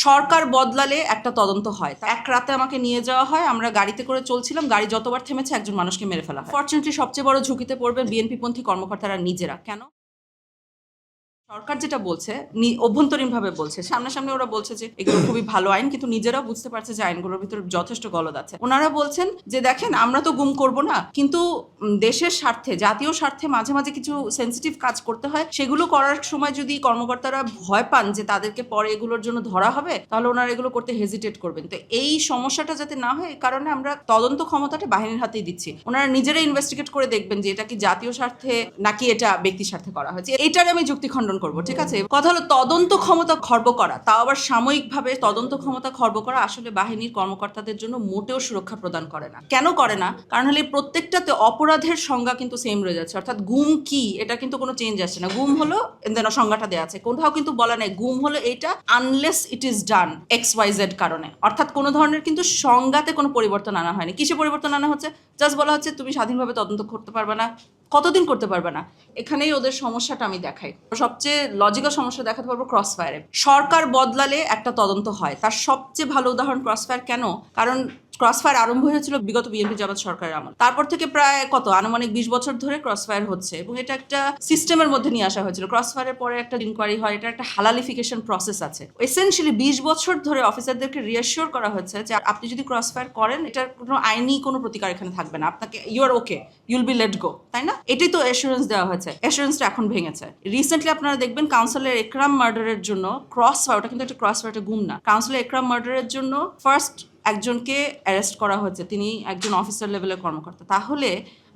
সরকার বদলালে একটা তদন্ত হয়। এক রাতে আমাকে নিয়ে যাওয়া হয়, আমরা গাড়িতে করে চলছিলাম, গাড়ি যতবার থেমেছে একজন মানুষকে মেরে ফেলা হয়। ফরচুনেটলি সবচেয়ে বড় ঝুঁকিতে পড়বে বিএনপি পন্থী কর্মকর্তারা নিজেরা। কেন? সরকার যেটা বলছে অভ্যন্তরীণভাবে বলছে, সামনাসামনি ওরা বলছে যে এগুলো খুবই ভালো আইন, কিন্তু নিজেরাও বুঝতে পারছে যে আইনগুলোর ভিতরে যথেষ্ট গলদ আছে। ওনারা বলছেন যে দেখেন আমরা তো গুম করব না, কিন্তু দেশের স্বার্থে, জাতীয় স্বার্থে মাঝে মাঝে কিছু সেন্সিটিভ কাজ করতে হয়। সেগুলো করার সময় যদি কর্মকর্তারা ভয় পান যে তাদেরকে পরে এগুলোর জন্য ধরা হবে, তাহলে ওনারা এগুলো করতে হেজিটেট করবেন। তো এই সমস্যাটা যাতে না হয়, এই কারণে আমরা তদন্ত ক্ষমতাটা বাহিনীর হাতেই দিচ্ছি। ওনারা নিজেরা ইনভেস্টিগেট করে দেখবেন যে এটা কি জাতীয় স্বার্থে নাকি এটা ব্যক্তি স্বার্থে করা হয়েছে। এটার আমি যুক্তি খণ্ডন করবো, ঠিক আছে? কথা হলো তদন্ত ক্ষমতা খর্ব করা, তাও আবার সাময়িকভাবে তদন্ত ক্ষমতা খর্ব করা আসলে বাহিনীর কর্মকর্তাদের জন্য মোটেও সুরক্ষা প্রদান করে না। কেন করে না? কারণ হলে প্রত্যেকটাতে অপরাধের সংজ্ঞা কিন্তু সেম রয়ে যাচ্ছে। অর্থাৎ গুম কি, এটা কিন্তু কোনো চেঞ্জ আসছে না। গুম হলো সংজ্ঞাটা দেওয়া আছে, কোথাও কিন্তু বলা নেই গুম হলো এটা unless it is done XYZ কারণে। অর্থাৎ কোনো ধরনের কিন্তু সংজ্ঞাতে কোনো পরিবর্তন আনা হয়নি। কিসে পরিবর্তন আনা হচ্ছে? জাস্ট বলা হচ্ছে তুমি স্বাধীনভাবে তদন্ত করতে পারবে না। কতদিন করতে পারবে না? এখানেই ওদের সমস্যাটা আমি দেখাই। সবচেয়ে লজিক্যাল সমস্যা দেখাতে পারবো ক্রসফায়ারে। সরকার বদলালে একটা তদন্ত হয়, তার সবচেয়ে ভালো উদাহরণ ক্রসফায়ার। কেন? কারণ ক্রসফায়ার আরম্ভ হয়েছিল বিগত বিএনপি জামাত সরকারের আমল। তারপর থেকে প্রায় আনুমানিক 20 বছর ধরে ক্রসফায়ার হচ্ছে, এবং এটা একটা সিস্টেমের মধ্যে নিয়ে আসা হয়েছিল। ক্রসফায়ারের পরে একটা ইনকোয়ারি হয়, এটা একটা হালালিফিকেশন প্রসেস আছে। এসেনশিয়ালি 20 বছর ধরে অফিসারদেরকে রিঅ্যাসিওর করা হয়েছে যে আপনি যদি ক্রসফায়ার করেন, এটার কোনো আইনি কোনো প্রতিকার এখানে থাকবে না, আপনাকে you are okay, you'll be let go, তাই না? এটাই তো অ্যাসুরেন্স দেওয়া হয়েছে। অ্যাসুরেন্সটা এখন ভেঙেছে। রিসেন্টলি আপনারা দেখবেন কাউন্সিলর একরাম মার্ডারের জন্য ক্রসফায়ার, ওটা কিন্তু একটা ক্রসফায়ার, গুম না। কাউন্সিলর একরাম মার্ডারের জন্য ফার্স্ট একজনকে অ্যারেস্ট করা হয়েছে, তিনি একজন অফিসার লেভেলের কর্মকর্তা। তাহলে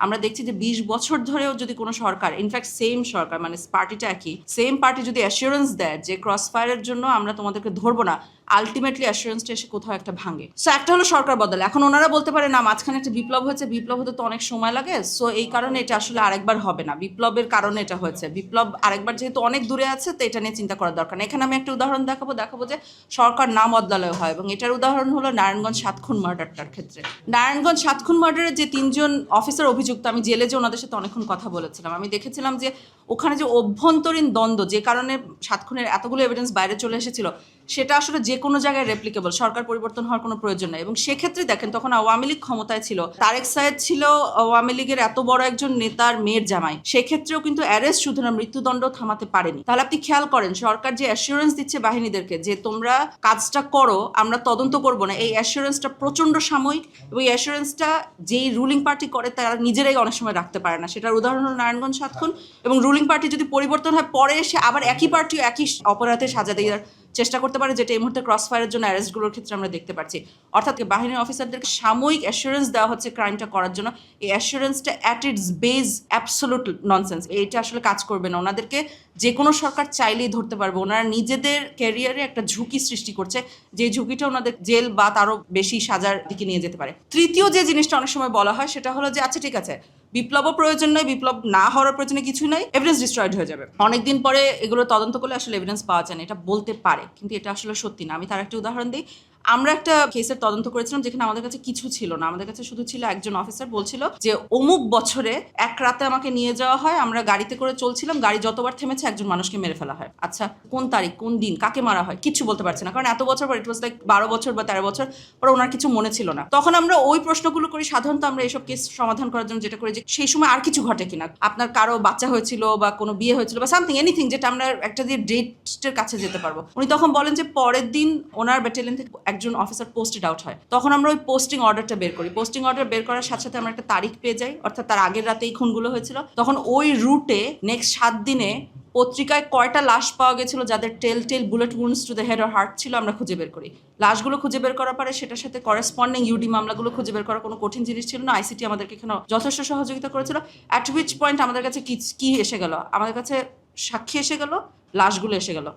আমরা দেখছি যে 20 বছর ধরেও যদি কোনো সরকার, ইনফ্যাক্ট সেম সরকার, মানে পার্টিটা একই, সেম পার্টি যদি অ্যাসিওরেন্স দেয় যে ক্রসফায়ারের জন্য আমরা তোমাদেরকে ধরবো না, আলটিমেটলি অ্যাসিওরেন্সটা এসে কোথাও একটা ভাঙে। সো একটা হলো সরকার বদলে। এখন ওনারা বলতে পারে না মাঝখানে একটা বিপ্লব হয়েছে, বিপ্লব হতে তো অনেক সময় লাগে, সো এই কারণে এটা আসলে আরেকবার হবে না, বিপ্লবের কারণে এটা হয়েছে, বিপ্লব আরেকবার যেহেতু অনেক দূরে আছে, তো এটা নিয়ে চিন্তা করার দরকার নেই। এখানে আমি একটা উদাহরণ দেখাবো যে সরকার না বদলালেও হয়, এবং এটার উদাহরণ হলো নারায়ণগঞ্জ 7 খুন মার্ডারটার ক্ষেত্রে। নারায়ণগঞ্জ 7 খুন মার্ডারের যে 3জন অফিসার অভিযুক্ত, আমি জেলে যে ওনাদের সাথে অনেকক্ষণ কথা বলেছিলাম, আমি দেখেছিলাম যে ওখানে যে অভ্যন্তরীণ দ্বন্দ্ব, যে কারণে 7 খুনের এতগুলো এভিডেন্স বাইরে চলে এসেছিল, সেটা আসলে যে কোনো জায়গায় রেপ্লিকেবল, সরকার পরিবর্তন হওয়ার কোনো প্রয়োজন নেই। এবং সেক্ষেত্রে দেখেন তখন আওয়ামী লীগ ক্ষমতায় ছিল, তারেক সায়েদ ছিল আওয়ামী লীগের এত বড় একজন নেতার মেয়ের জামাই, সেক্ষেত্রেও কিন্তু অ্যারেস্ট শুধু না, মৃত্যুদণ্ড থামাতে পারেনি। তাহলে আপনি খেয়াল করেন সরকার যে অ্যাসিওরেন্স দিচ্ছে বাহিনীদেরকে যে তোমরা কাজটা করো, আমরা তদন্ত করব না, এই অ্যাসিওরেন্সটা প্রচন্ড সাময়িক, এবং এই অ্যাসিওরেন্সটা যেই রুলিং পার্টি করে তারা নিজেরাই অনেক সময় রাখতে পারে না। সেটার উদাহরণ হলো নারায়ণগঞ্জ 7 খুন। এবং রুলিং পার্টি যদি পরিবর্তন হয়, পরে এসে আবার একই পার্টি একই অপরাধে সাজা দেওয়ার চেষ্টা করতে পারে, যেটা এই মুহূর্তে ক্রসফায়ারের জন্য অ্যারেস্টগুলোর ক্ষেত্রে আমরা দেখতে পাচ্ছি। অর্থাৎ বাহিনীর অফিসারদেরকে সাময়িক অ্যাসুরেন্স দেওয়া হচ্ছে ক্রাইমটা করার জন্য। এই অ্যাসুরেন্সটা at its best absolute nonsense. এটা আসলে কাজ করবে না। ওনাদেরকে যে কোনো সরকার চাইলেই ধরতে পারবে। ওনারা নিজেদের ক্যারিয়ারে একটা ঝুঁকি সৃষ্টি করছে, যে ঝুঁকিটা ওনাদের জেল বা তারও বেশি সাজার দিকে নিয়ে যেতে পারে। তৃতীয় যে জিনিসটা অনেক সময় বলা হয় সেটা হলো যে আচ্ছা ঠিক আছে, বিপ্লবও প্রয়োজন নয়, বিপ্লব না হওয়ার প্রয়োজনে কিছুই নাই, এভিডেন্স ডিস্ট্রয়েড হয়ে যাবে, অনেকদিন পরে এগুলো তদন্ত করলে আসলে এভিডেন্স পাওয়া যায় না, এটা বলতে পারে, কিন্তু এটা আসলে সত্যি না। আমি তার একটা উদাহরণ দিই। আমরা একটা কেসের তদন্ত করেছিলাম যেখানে আমাদের কাছে কিছু ছিল না, আমাদের কাছে শুধু ছিল একজন অফিসার বলছিল যে অমুক বছরে এক রাতে আমাকে নিয়ে যাওয়া হয়, আমরা গাড়িতে করে চলছিলাম, গাড়ি যতবার থেমেছে একজন মানুষকে মেরে ফেলা হয়। আচ্ছা কোন তারিখ, কোন দিন, কাকে মারা হয় কিচ্ছু বলতে পারছে না, কারণ এত বছর পর, ইট ওয়াজ লাইক 12 বছর বা 13 বছর পর, ওনার কিছু মনে ছিল না। তখন আমরা ওই প্রশ্নগুলো করি। সাধারণত আমরা এইসব কেস সমাধান করার জন্য যেটা করি যে সেই সময় আর কিছু ঘটে কিনা, আপনার কারো বাচ্চা হয়েছিল বা কোনো বিয়ে হয়েছিল বা সামথিং, এনিথিং, যেটা আমরা একটা দিয়ে ডেটের কাছে যেতে পারবো। উনি তখন বলেন যে পরের দিন ওনার ব্যাটালিয়ন থেকে একজন অফিসার পোস্টেড আউট হয়। তখন আমরা ওই পোস্টিং অর্ডারটা বের করি। পোস্টিং অর্ডার বের করার সাথে সাথে আমরা একটা তারিখ পেয়ে যাই, অর্থাৎ তার আগের রাতে এই খুনগুলো হয়েছিল। তখন ওই রুটে নেক্সট 7 দিনে পত্রিকায় কয়টা লাশ পাওয়া গেছিল যাদের tell bullet wounds to the head or heart ছিল, আমরা খুঁজে বের করি। লাশগুলো খুঁজে বের করার পরে সেটার সাথে করেসপন্ডিং ইউডি মামলাগুলো খুঁজে বের করা কোনো কঠিন জিনিস ছিল না। আইসিটি আমাদেরকে এখানে যথেষ্ট সহযোগিতা করেছিল। অ্যাট হুইচ পয়েন্ট আমাদের কাছে কি এসে গেল, আমাদের কাছে সাক্ষী এসে গেল, লাশগুলো এসে গেল।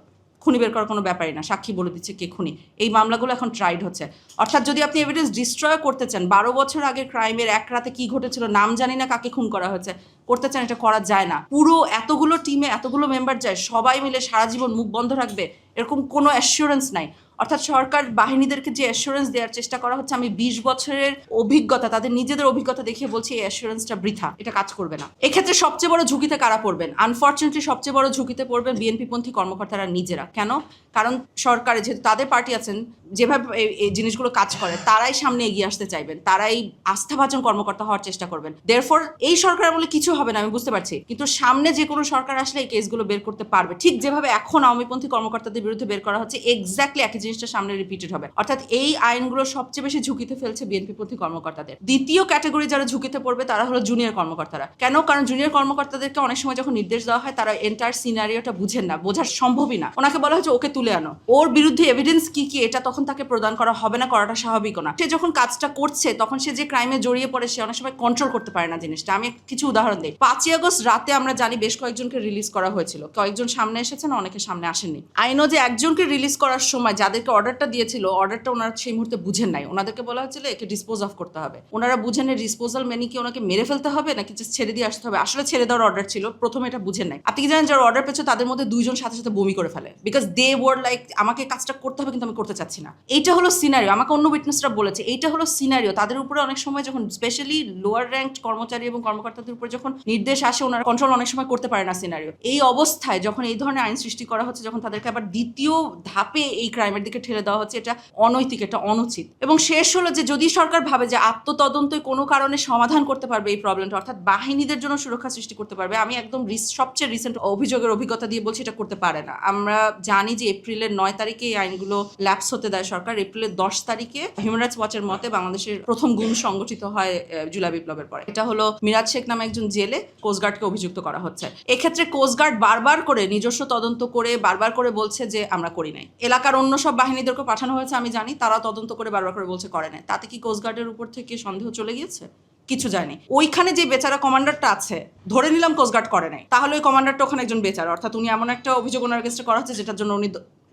খুনি বের করার কোনো ব্যাপারই না, সাক্ষী বলে দিচ্ছে কে খুনি। এই মামলাগুলো এখন ট্রাইড হচ্ছে। অর্থাৎ যদি আপনি এভিডেন্স ডিস্ট্রয় করতে চান, 12 বছর আগের ক্রাইমের এক রাতে কি ঘটেছিল, নাম জানি না কাকে খুন করা হয়েছে, করতে চান, এটা করা যায় না। পুরো এতগুলো টিমে এতগুলো মেম্বার যায়, সবাই মিলে সারা জীবন মুখ বন্ধ রাখবে এরকম কোনো অ্যাসিওরেন্স নাই। অর্থাৎ সরকার বাহিনীদেরকে যে অ্যাসুরেন্স দেওয়ার চেষ্টা করা হচ্ছে, আমি 20 বছরের অভিজ্ঞতা, তাদের নিজেদের অভিজ্ঞতা দেখিয়ে বলছি এই অ্যাসুরেন্সটা বৃথা, এটা কাজ করবে না। এক্ষেত্রে সবচেয়ে বড় ঝুঁকিতে কারা পড়বেন? আনফর্চুনেটলি সবচেয়ে বড় ঝুঁকিতে পড়বেন বিএনপি পন্থী কর্মকর্তারা নিজেরা। কেন? কারণ সরকারে যেহেতু তাদের পার্টি আছেন, যেভাবে এই জিনিসগুলো কাজ করে, তারাই সামনে এগিয়ে আসতে চাইবেন, তারাই আস্থাভাজন কর্মকর্তা হওয়ার চেষ্টা করবেন। দেয়ারফর এই সরকার বলে কিছু হবে না, আমি বুঝতে পারছি, কিন্তু সামনে যে কোনো সরকার আসলে এই কেসগুলো বের করতে পারবে। ঠিক যেভাবে এখন আওয়ামীপন্থী কর্মকর্তাদের বিরুদ্ধে বের করা হচ্ছে, এক্স্যাক্টলি একই জিনিসটা সামনে রিপিটেড হবে। অর্থাৎ এই আইনগুলো সবচেয়ে বেশি ঝুঁকিতে ফেলছে বিএনপি পন্থী কর্মকর্তাদের। দ্বিতীয় ক্যাটাগরি যারা ঝুঁকিতে পড়বে তারা হলো জুনিয়র কর্মকর্তারা। কেন? কারণ জুনিয়র কর্মকর্তাদেরকে অনেক সময় যখন নির্দেশ দেওয়া হয়, তারা এন্টায়ার সিনারিওটা বুঝেন না, বোঝার সম্ভবই না। ওনাকে বলা হচ্ছে ওকে তুলে আনো, ওর বিরুদ্ধে এভিডেন্স কি কি এটা তখন তাকে প্রদান করা হবে না, করাটা স্বাভাবিকও না। সে যখন কাজটা করছে তখন সে যে ক্রাইমে জড়িয়ে পড়ে, সে অনেক সময় কন্ট্রোল করতে পারে না জিনিসটা। আমি কিছু উদাহরণ দিই। 5ই আগস্ট রাতে আমরা জানি বেশ কয়েকজনকে রিলিজ করা হয়েছিল, কয়েকজন সামনে এসেছেন, অনেকে সামনে আসেননি। আইনও যে একজনকে রিলিজ করার সময় যাদেরকে অর্ডারটা দিয়েছিল, অর্ডারটা ওনারা সেই মুহূর্তে বুঝেন নাই। ওনাদেরকে বলা হয়েছিল একে ডিসপোজ অফ করতে হবে, ওনারা বুঝেন ডিসপোজাল মেনে কি ওনাকে মেরে ফেলতে হবে নাকি ছেড়ে দিয়ে আসতে হবে। আসলে ছেড়ে দেওয়ার অর্ডার ছিল, প্রথমে এটা বুঝেন নাই। আপনি কি জানেন যারা অর্ডার পেয়েছে তাদের মধ্যে 2 জন সাথে সাথে বমি করে ফেলে, বিকজ দে ওয়ার লাইক আমাকে কাজটা করতে হবে কিন্তু আমি করতে চাচ্ছি না। এইটা হলো সিনারিও, আমাকে অন্য উইটনেসরা বলেছে এইটা হলো সিনারিও। তাদের উপরে অনেক সময় যখন স্পেশালি লোয়ার র্যাঙ্ক কর্মচারী এবং কর্মকর্তাদের উপরে যখন নির্দেশ আসে, ওনারা কন্ট্রোল অনেক সময় করতে পারে না সিনারিও। এই অবস্থায় যখন এই ধরনের আইন সৃষ্টি করা হচ্ছে, যখন তাদেরকে আবার দ্বিতীয় ধাপে এই ক্রাইমের দিকে ঠেলে দেওয়া হচ্ছে, এটা অনৈতিক, এটা অনুচিত। এবং শেষ হলো যে যদি সরকার ভাবে যে আত্মতদন্তই কোনো কারণে সমাধান করতে পারবে এই প্রবলেমটা, অর্থাৎ বাহিনীদের জন্য সুরক্ষা সৃষ্টি করতে পারবে, আমি একদম সবচেয়ে রিসেন্ট অভিজ্ঞতা দিয়ে বলছি এটা করতে পারে না। আমরা জানি যে এপ্রিলের 9 তারিখে এই আইনগুলো ল্যাপস হতে দেয় সরকার। এপ্রিলের 10 তারিখে হিউম্যান রাইটস ওয়াচের মতে বাংলাদেশের প্রথম গুম সংগঠিত হয় জুলাই বিপ্লবের পরে। এটা হলো মিরাজ শেখ নামে একজন জেলে কোস্টগার্ডকে অভিযুক্ত করা হচ্ছে। এক্ষেত্রে কোস্টগার্ড বারবার করে নিজস্ব তদন্ত করে বারবার করে বলছে যে আমরা করি নাই। এলাকার অন্য সব বাহিনীদেরকে পাঠানো হয়েছে, আমি জানি, তারা তদন্ত করে বারবার করে বলছে করে নাই। তাতে কি কোস্টগার্ডের উপর থেকে সন্দেহ চলে গিয়েছে? কিছু যায়নি। ওইখানে যে বেচারা কমান্ডারটা আছে, ধরে নিলাম কোস্টগার্ড করে নাই, তাহলে ওই কমান্ডারটা ওখানে একজন বেচারা, অর্থাৎ উনি এমন একটা অভিযোগ ওনার কাছে করা হচ্ছে যেটার জন্য উনি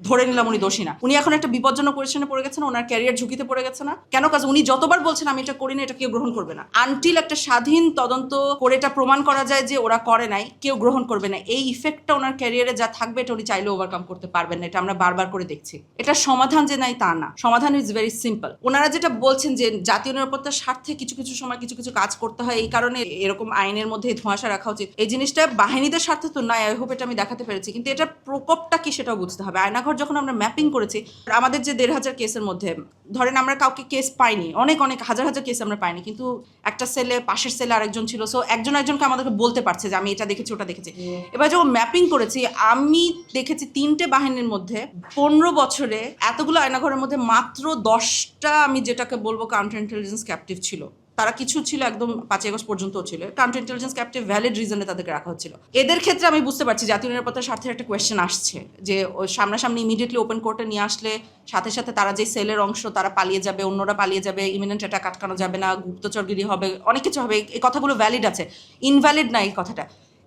ধরে নিলাম উনি দোষী না। উনি এখন একটা বিপজ্জনক পজিশনে পড়ে গেছেন, ওনার ক্যারিয়ার ঝুঁকিতে পড়ে গেছে না? কেন? কাজ উনি যতবার বলছেন আমি এটা করি না, এটা কেউ গ্রহণ করবে না। আনটিল একটা স্বাধীন তদন্ত করে এটা প্রমাণ করা যায় যে ওরা করে নাই, কেউ গ্রহণ করবে না। এই ইফেক্টটা ওনার ক্যারিয়ারে যা থাকবে, এটা উনি চাইলে ওভারকাম করতে পারবেন না। এটা আমরা বারবার করে দেখছি। এটা সমাধান যে নাই তা না, সমাধান ইজ ভেরি সিম্পল। ওনারা যেটা বলছেন যে জাতীয় নিরাপত্তার স্বার্থে কিছু কিছু সময় কিছু কিছু কাজ করতে হয়, এই কারণে এরকম আইনের মধ্যে ধোঁয়াশা রাখা উচিত, এই জিনিসটা বাহিনীদের স্বার্থে তো নাই। আই হোপ এটা আমি দেখাতে পেরেছি, কিন্তু এটা প্রকোপটা কি সেটাও বুঝতে হবে। আয়নাঘর যখন আমরা ম্যাপিং করেছি, আমাদের যে 1500 কেসের মধ্যে ধরেন আমরা কাউকে কেস পাইনি, অনেক অনেক হাজার হাজার কেস আমরা পাইনি, কিন্তু একটা সেলে, পাশের সেলে আরেকজন ছিল, সো একজনকে আমাদেরকে বলতে পারছে যে আমি এটা দেখেছি ওটা দেখেছি। এবার যখন ম্যাপিং করেছি, আমি দেখেছি 3টে বাহিনীর মধ্যে 15 বছরে এতগুলো আয়নাঘরের মধ্যে মাত্র 10টা আমি যেটাকে বলবো কাউন্টার ইন্টেলিজেন্স ক্যাপটিভ ছিল। তারা কিছু ছিল একদম 5 আগস্ট পর্যন্ত ছিল কাউন্টার ইন্টেলিজেন্স ক্যাপটিভ, ভ্যালিড রিজনে তাদেরকে রাখা হচ্ছিল। এদের ক্ষেত্রে আমি বুঝতে পারছি জাতীয় নিরাপত্তার স্বার্থে একটা কোয়েশ্চেন আসছে যে সামনাসামনি ইমিডিয়েটলি ওপেন কোর্টে নিয়ে আসলে সাথে সাথে তারা যে সেলের অংশ তারা পালিয়ে যাবে, অন্যরা পালিয়ে যাবে, ইমিনেন্ট অ্যাটাক আটকানো যাবে না, গুপ্তচরগিরি হবে, অনেক কিছু হবে। এই কথাগুলো ভ্যালিড আছে, ইনভ্যালিড না এই কথাটা,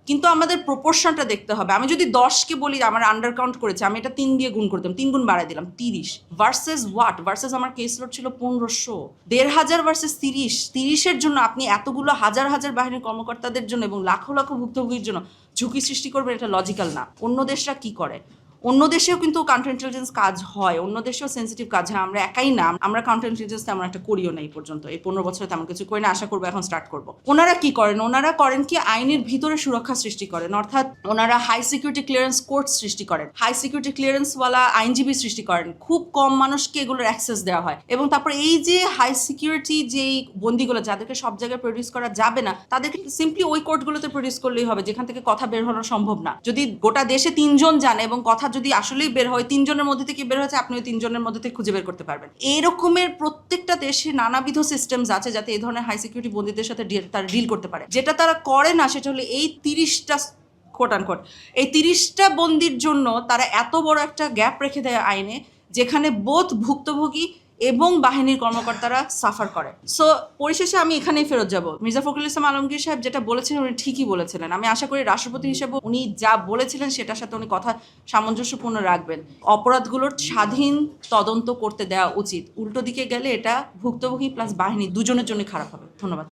কিন্তু আমাদের প্রপোর্শনটা দেখতে হবে। আমি যদি 10কে বলি আমার আন্ডার কাউন্ট করেছে, আমি এটা 3 দিয়ে গুণ করে দিলাম, 3 গুণ বাড়াই দিলাম 30 ভার্সেস হোয়াট? ভার্সেস আমার কেস লোড ছিল 1500, 1500 ভার্সেস 30-30-এর জন্য আপনি এতগুলো হাজার হাজার বাহিনীর কর্মকর্তাদের জন্য এবং লাখো লাখো ভুক্তভোগীর জন্য ঝুঁকি সৃষ্টি করবেন, এটা লজিক্যাল না। অন্য দেশরা কি করে? অন্য দেশেও কিন্তু কাউন্টার ইন্টেলিজেন্স কাজ হয়, অন্য দেশেও সেন্সিটিভ কাজ হয়। আমরা একাই না, আমরা কাউন্টার ইন্টেলিজেন্স তেমন একটা করিও না এই পর্যন্ত, এই 15 বছরে তেমন কিছু করি না, আশা করবো এখন স্টার্ট করবো। ওনারা কি করেন? ওনারা করেন কি আইনের ভিতরে সুরক্ষা সৃষ্টি করেন, অর্থাৎ ওনারা হাই সিকিউরিটি ক্লিয়ারেন্স কোর্ট সৃষ্টি করেন, হাই সিকিউরিটি ক্লিয়ারেন্সওয়ালা আইনজীবী সৃষ্টি করেন, খুব কম মানুষকে এগুলোর অ্যাক্সেস দেওয়া হয়। এবং তারপর এই যে হাই সিকিউরিটি যেই বন্দিগুলো যাদেরকে সব জায়গায় প্রডিউস করা যাবে না, তাদেরকে সিম্পলি ওই কোর্টগুলোতে প্রডিউস করলেই হবে যেখান থেকে কথা বের হওয়া সম্ভব না। যদি গোটা দেশে 3 জন জানে এবং কথা যদি আসলেই বের হয়, 3 জনের মধ্যে থেকে বের হয়েছে, আপনি ওই 3 জনের মধ্যে থেকে খুঁজে বের করতে পারবেন। এরকমের প্রত্যেকটা দেশে নানাবিধ সিস্টেমস আছে যাতে এই ধরনের হাই সিকিউরিটি বন্দীদের সাথে তারা ডিল করতে পারে। যেটা তারা করে না সেটা হলো এই 30টা কোট আনকোট, এই 30টা বন্দির জন্য তারা এত বড় একটা গ্যাপ রেখে দেয় আইনে, যেখানে বোধ ভুক্তভোগী এবং বাহিনীর কর্মকর্তারা সাফার করে। সো পরিশেষে আমি এখানেই ফেরত যাব। মির্জা ফখরুল ইসলাম আলমগীর সাহেব যেটা বলেছিলেন উনি ঠিকই বলেছিলেন। আমি আশা করি রাষ্ট্রপতি হিসেবে উনি যা বলেছিলেন সেটার সাথে উনি কথা সামঞ্জস্যপূর্ণ রাখবেন। অপরাধগুলোর স্বাধীন তদন্ত করতে দেওয়া উচিত, উল্টো দিকে গেলে এটা ভুক্তভোগী প্লাস বাহিনী দুজনের জন্য খারাপ হবে। ধন্যবাদ।